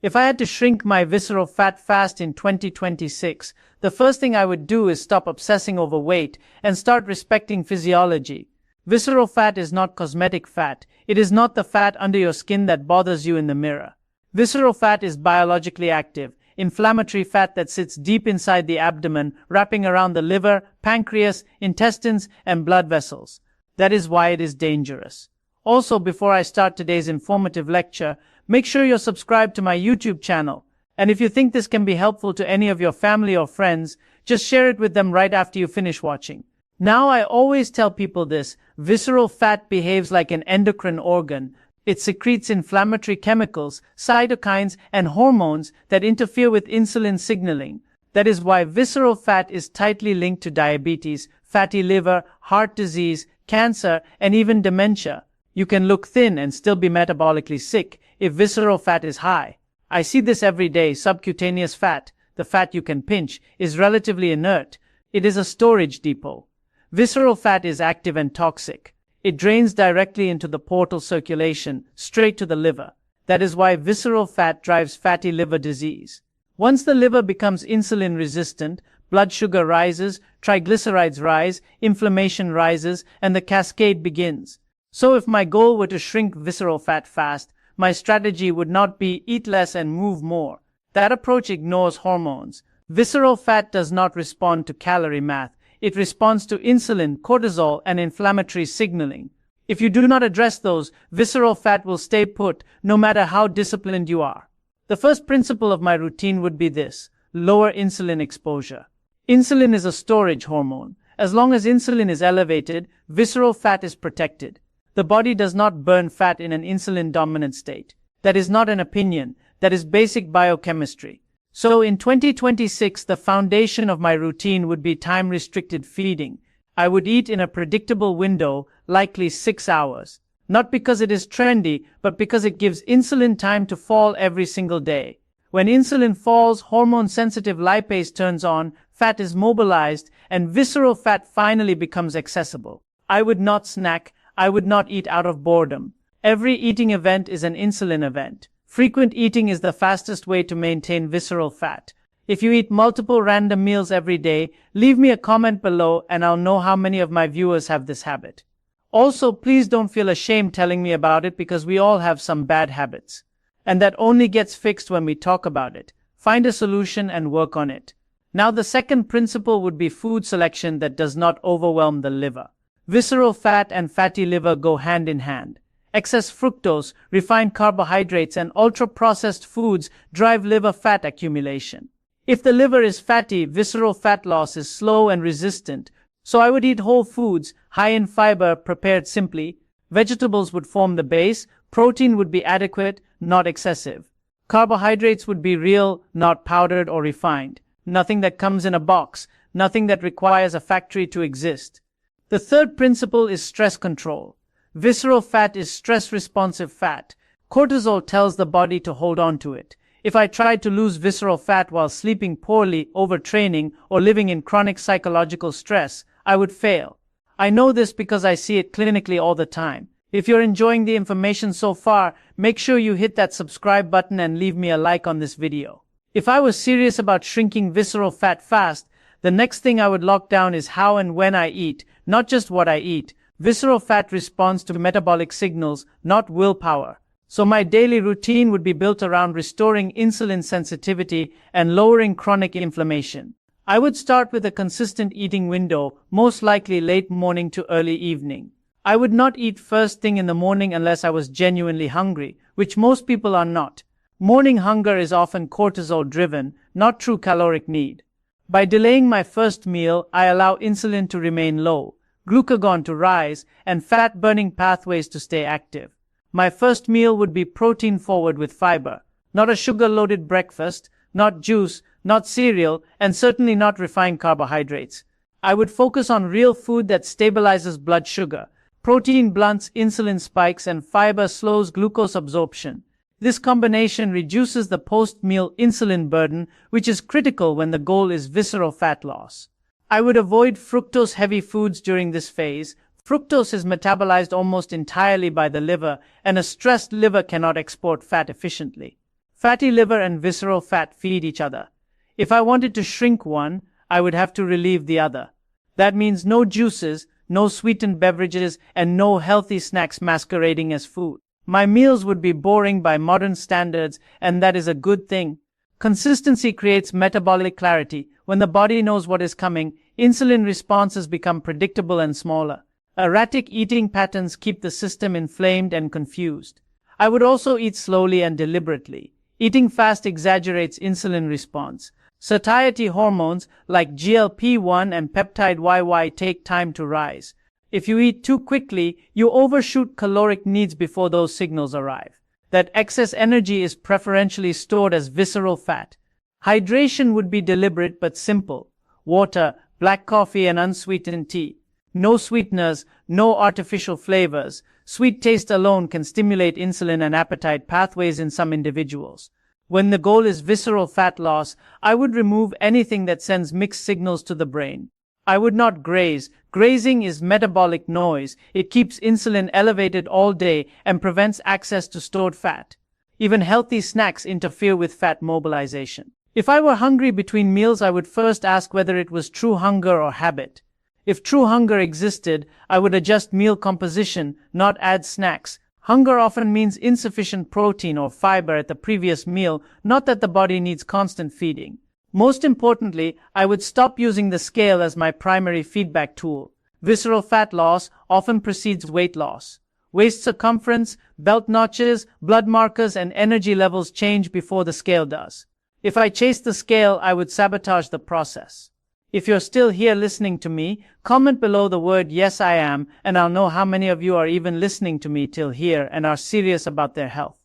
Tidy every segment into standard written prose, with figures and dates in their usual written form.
If I had to shrink my visceral fat fast in 2026, the first thing I would do is stop obsessing over weight and start respecting physiology. Visceral fat is not cosmetic fat. It is not the fat under your skin that bothers you in the mirror. Visceral fat is biologically active, inflammatory fat that sits deep inside the abdomen, wrapping around the liver, pancreas, intestines, and blood vessels. That is why it is dangerous. Also, before I start today's informative lecture, make sure you're subscribed to my YouTube channel. And if you think this can be helpful to any of your family or friends, just share it with them right after you finish watching. Now, I always tell people this: visceral fat behaves like an endocrine organ. It secretes inflammatory chemicals, cytokines, and hormones that interfere with insulin signaling. That is why visceral fat is tightly linked to diabetes, fatty liver, heart disease, cancer, and even dementia. You can look thin and still be metabolically sick if visceral fat is high. I see this every day. Subcutaneous fat, the fat you can pinch, is relatively inert. It is a storage depot. Visceral fat is active and toxic. It drains directly into the portal circulation, straight to the liver. That is why visceral fat drives fatty liver disease. Once the liver becomes insulin resistant, blood sugar rises, triglycerides rise, inflammation rises, and the cascade begins. So if my goal were to shrink visceral fat fast, my strategy would not be eat less and move more. That approach ignores hormones. Visceral fat does not respond to calorie math. It responds to insulin, cortisol, and inflammatory signaling. If you do not address those, visceral fat will stay put, no matter how disciplined you are. The first principle of my routine would be this: lower insulin exposure. Insulin is a storage hormone. As long as insulin is elevated, visceral fat is protected. The body does not burn fat in an insulin-dominant state. That is not an opinion. That is basic biochemistry. So in 2026, the foundation of my routine would be time-restricted feeding. I would eat in a predictable window, likely 6 hours. Not because it is trendy, but because it gives insulin time to fall every single day. When insulin falls, hormone-sensitive lipase turns on, fat is mobilized, and visceral fat finally becomes accessible. I would not snack. I would not eat out of boredom. Every eating event is an insulin event. Frequent eating is the fastest way to maintain visceral fat. If you eat multiple random meals every day, leave me a comment below and I'll know how many of my viewers have this habit. Also, please don't feel ashamed telling me about it, because we all have some bad habits. And that only gets fixed when we talk about it. Find a solution and work on it. Now, the second principle would be food selection that does not overwhelm the liver. Visceral fat and fatty liver go hand in hand. Excess fructose, refined carbohydrates, and ultra-processed foods drive liver fat accumulation. If the liver is fatty, visceral fat loss is slow and resistant. So I would eat whole foods, high in fiber, prepared simply. Vegetables would form the base. Protein would be adequate, not excessive. Carbohydrates would be real, not powdered or refined. Nothing that comes in a box. Nothing that requires a factory to exist. The third principle is stress control. Visceral fat is stress-responsive fat. Cortisol tells the body to hold on to it. If I tried to lose visceral fat while sleeping poorly, overtraining, or living in chronic psychological stress, I would fail. I know this because I see it clinically all the time. If you're enjoying the information so far, make sure you hit that subscribe button and leave me a like on this video. If I was serious about shrinking visceral fat fast, the next thing I would lock down is how and when I eat, not just what I eat. Visceral fat responds to metabolic signals, not willpower. So my daily routine would be built around restoring insulin sensitivity and lowering chronic inflammation. I would start with a consistent eating window, most likely late morning to early evening. I would not eat first thing in the morning unless I was genuinely hungry, which most people are not. Morning hunger is often cortisol-driven, not true caloric need. By delaying my first meal, I allow insulin to remain low, glucagon to rise, and fat-burning pathways to stay active. My first meal would be protein-forward with fiber, not a sugar-loaded breakfast, not juice, not cereal, and certainly not refined carbohydrates. I would focus on real food that stabilizes blood sugar. Protein blunts insulin spikes and fiber slows glucose absorption. This combination reduces the post-meal insulin burden, which is critical when the goal is visceral fat loss. I would avoid fructose-heavy foods during this phase. Fructose is metabolized almost entirely by the liver, and a stressed liver cannot export fat efficiently. Fatty liver and visceral fat feed each other. If I wanted to shrink one, I would have to relieve the other. That means no juices, no sweetened beverages, and no healthy snacks masquerading as food. My meals would be boring by modern standards, and that is a good thing. Consistency creates metabolic clarity. When the body knows what is coming, insulin responses become predictable and smaller. Erratic eating patterns keep the system inflamed and confused. I would also eat slowly and deliberately. Eating fast exaggerates insulin response. Satiety hormones like GLP-1 and peptide YY take time to rise. If you eat too quickly, you overshoot caloric needs before those signals arrive. That excess energy is preferentially stored as visceral fat. Hydration would be deliberate but simple. Water, black coffee, and unsweetened tea. No sweeteners, no artificial flavors. Sweet taste alone can stimulate insulin and appetite pathways in some individuals. When the goal is visceral fat loss, I would remove anything that sends mixed signals to the brain. I would not graze. Grazing is metabolic noise. It keeps insulin elevated all day and prevents access to stored fat. Even healthy snacks interfere with fat mobilization. If I were hungry between meals, I would first ask whether it was true hunger or habit. If true hunger existed, I would adjust meal composition, not add snacks. Hunger often means insufficient protein or fiber at the previous meal, not that the body needs constant feeding. Most importantly, I would stop using the scale as my primary feedback tool. Visceral fat loss often precedes weight loss. Waist circumference, belt notches, blood markers, and energy levels change before the scale does. If I chased the scale, I would sabotage the process. If you're still here listening to me, comment below the word "Yes, I am," and I'll know how many of you are even listening to me till here and are serious about their health.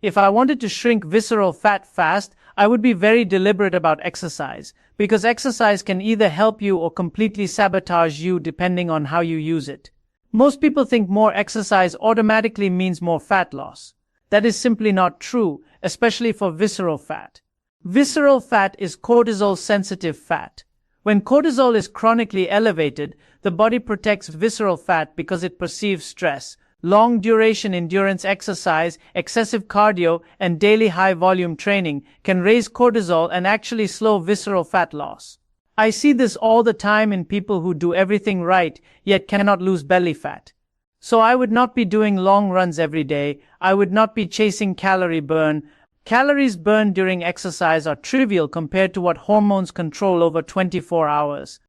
If I wanted to shrink visceral fat fast, I would be very deliberate about exercise, because exercise can either help you or completely sabotage you depending on how you use it. Most people think more exercise automatically means more fat loss. That is simply not true, especially for visceral fat. Visceral fat is cortisol-sensitive fat. When cortisol is chronically elevated, the body protects visceral fat because it perceives stress. Long-duration endurance exercise, excessive cardio, and daily high-volume training can raise cortisol and actually slow visceral fat loss. I see this all the time in people who do everything right, yet cannot lose belly fat. So I would not be doing long runs every day. I would not be chasing calorie burn. Calories burned during exercise are trivial compared to what hormones control over 24 hours.